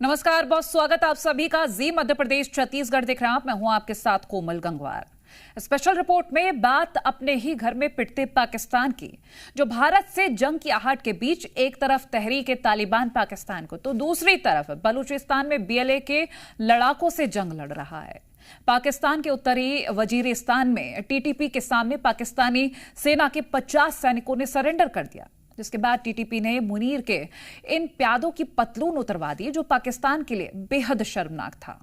नमस्कार, बहुत स्वागत आप सभी का जी मध्य प्रदेश छत्तीसगढ़ दिख रहा। मैं हूं आपके साथ कोमल गंगवार। स्पेशल रिपोर्ट में बात अपने ही घर में पिटते पाकिस्तान की, जो भारत से जंग की आहट के बीच एक तरफ तहरीक तालिबान पाकिस्तान को तो दूसरी तरफ बलूचिस्तान में बीएलए के लड़ाकों से जंग लड़ रहा है। पाकिस्तान के उत्तरी वजीरिस्तान में टीटीपी के सामने पाकिस्तानी सेना के 50 सैनिकों ने सरेंडर कर दिया, जिसके बाद टीटीपी ने मुनीर के इन प्यादों की पतलून उतरवा दी, जो पाकिस्तान के लिए बेहद शर्मनाक था।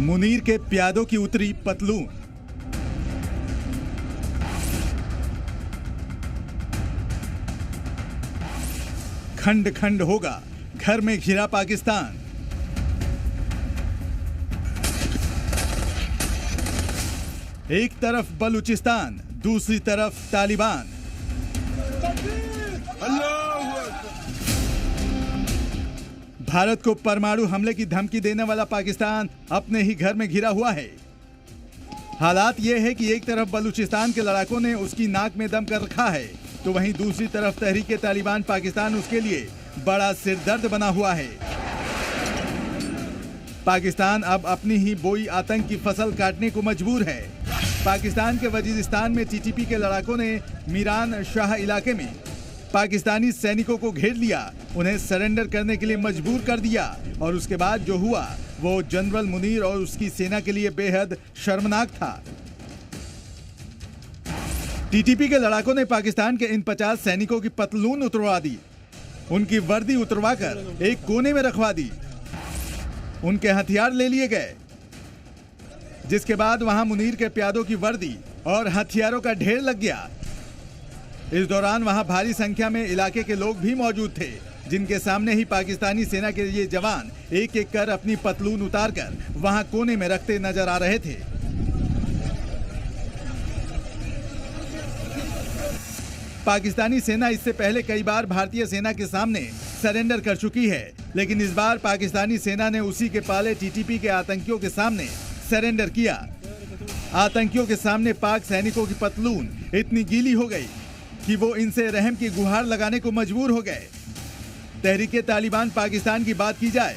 मुनीर के प्यादों की उतरी पतलून। खंड खंड होगा, घर में घिरा पाकिस्तान। एक तरफ बलूचिस्तान, दूसरी तरफ तालिबान। भारत को परमाणु हमले की धमकी देने वाला पाकिस्तान अपने ही घर में घिरा हुआ है। हालात यह है कि एक तरफ बलूचिस्तान के लड़ाकों ने उसकी नाक में दम कर रखा है, तो वहीं दूसरी तरफ तहरीक तालिबान पाकिस्तान उसके लिए बड़ा सिरदर्द बना हुआ है। पाकिस्तान अब अपनी ही बोई आतंक की फसल काटने को मजबूर है। पाकिस्तान के वजीरिस्तान में टीटीपी के लड़ाकों ने मीरान शाह इलाके में पाकिस्तानी सैनिकों को घेर लिया, उन्हें सरेंडर करने के लिए मजबूर कर दिया, और उसके बाद जो हुआ वो जनरल मुनीर और उसकी सेना के लिए बेहद शर्मनाक था। टीटीपी के लड़ाकों ने पाकिस्तान के इन 50 सैनिकों की पतलून उतरवा दी, उनकी वर्दी उतरवाकर एक कोने में रखवा दी, उनके हथियार ले लिए गए, जिसके बाद वहां मुनीर के प्यादों की वर्दी और हथियारों का ढेर लग गया। इस दौरान वहां भारी संख्या में इलाके के लोग भी मौजूद थे, जिनके सामने ही पाकिस्तानी सेना के ये जवान एक एक कर अपनी पतलून उतारकर वहां कोने में रखते नजर आ रहे थे। पाकिस्तानी सेना इससे पहले कई बार भारतीय सेना के सामने सरेंडर कर चुकी है, लेकिन इस बार पाकिस्तानी सेना ने उसी के पाले टीटीपी के आतंकियों के सामने सरेंडर किया। आतंकियों के सामने पाक सैनिकों की पतलून इतनी गीली हो गई कि वो इनसे रहम की गुहार लगाने को मजबूर हो गए। तहरीक तालिबान पाकिस्तान की बात की जाए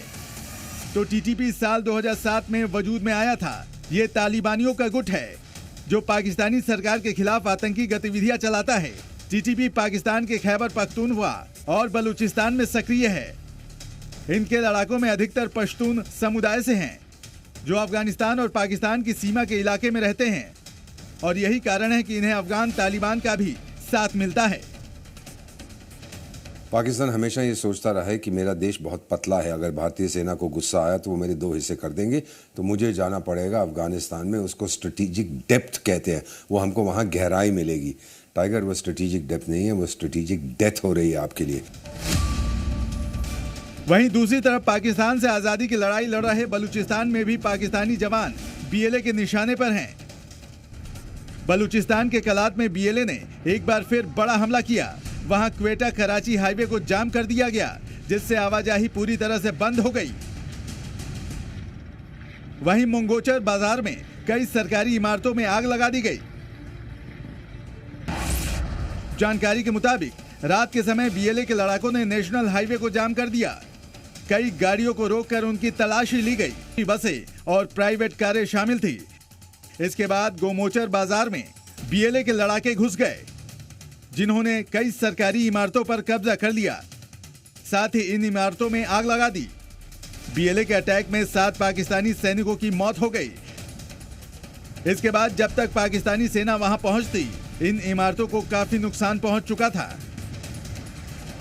तो टीटीपी साल 2007 में वजूद में आया था। ये तालिबानियों का गुट है जो पाकिस्तानी सरकार के खिलाफ आतंकी गतिविधियां चलाता है। टीटीपी पाकिस्तान के खैबर पख्तूनख्वा और बलूचिस्तान में सक्रिय है। इनके लड़ाकों में अधिकतर पश्तून समुदाय से हैं, जो अफगानिस्तान और पाकिस्तान की सीमा के इलाके में रहते हैं, और यही कारण है कि इन्हें अफगान तालिबान का भी साथ मिलता है। पाकिस्तान हमेशा ये सोचता रहा है कि मेरा देश बहुत पतला है, अगर भारतीय सेना को गुस्सा आया तो वो मेरे 2 हिस्से कर देंगे, तो मुझे जाना पड़ेगा अफगानिस्तान में। उसको स्ट्रेटेजिक डेप्थ कहते हैं, वो हमको वहाँ गहराई मिलेगी। टाइगर, वो स्ट्रेटेजिक डेप्थ नहीं है, वो स्ट्रेटेजिक डेथ हो रही है आपके लिए। वहीं दूसरी तरफ पाकिस्तान से आजादी की लड़ाई लड़ रहे बलूचिस्तान में भी पाकिस्तानी जवान बीएलए के निशाने पर हैं। बलूचिस्तान के कलात में बीएलए ने एक बार फिर बड़ा हमला किया। वहां क्वेटा कराची हाईवे को जाम कर दिया गया, जिससे आवाजाही पूरी तरह से बंद हो गई। वहीं मंगोचर बाजार में कई सरकारी इमारतों में आग लगा दी गई। जानकारी के मुताबिक रात के समय बीएलए के लड़ाकों ने नेशनल हाईवे को जाम कर दिया। कई गाड़ियों को रोककर उनकी तलाशी ली गई। बसें और प्राइवेट कारें शामिल थी। इसके बाद गोमोचर बाजार में बीएलए के लड़ाके घुस गए, जिन्होंने कई सरकारी इमारतों पर कब्जा कर लिया, साथ ही इन इमारतों में आग लगा दी। बीएलए के अटैक में 7 पाकिस्तानी सैनिकों की मौत हो गई। इसके बाद जब तक पाकिस्तानी सेना वहां पहुंचती, इन इमारतों को काफी नुकसान पहुंच चुका था।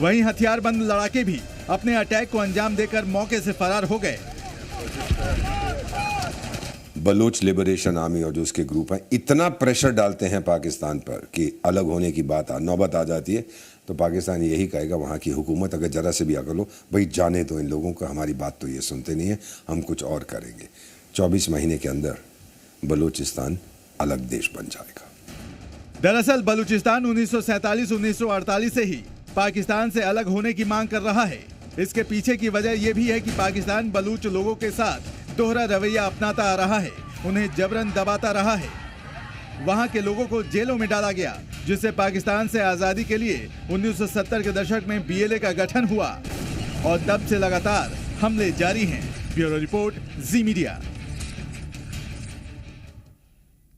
वहीं हथियारबंद लड़ाके भी अपने अटैक को अंजाम देकर मौके से फरार हो गए। बलूच लिबरेशन आर्मी और जो उसके ग्रुप हैं इतना प्रेशर डालते हैं पाकिस्तान पर कि अलग होने की नौबत आ जाती है, तो पाकिस्तान यही कहेगा वहाँ की हुकूमत अगर जरा से भी अकल हो, भाई जाने तो इन लोगों को, हमारी बात तो ये सुनते नहीं है, हम कुछ और करेंगे। 24 महीने के अंदर बलूचिस्तान अलग देश बन जाएगा। दरअसल बलूचिस्तान 1947-1948 से ही पाकिस्तान से अलग होने की मांग कर रहा है। इसके पीछे की वजह यह भी है कि पाकिस्तान बलूच लोगों के साथ दोहरा रवैया अपनाता आ रहा है, उन्हें जबरन दबाता रहा है। वहां के लोगों को जेलों में डाला गया जिससे पाकिस्तान से आजादी के लिए 1970 के दशक में BLA का गठन हुआ और तब से लगातार हमले जारी हैं। ब्यूरो रिपोर्ट, जी मीडिया।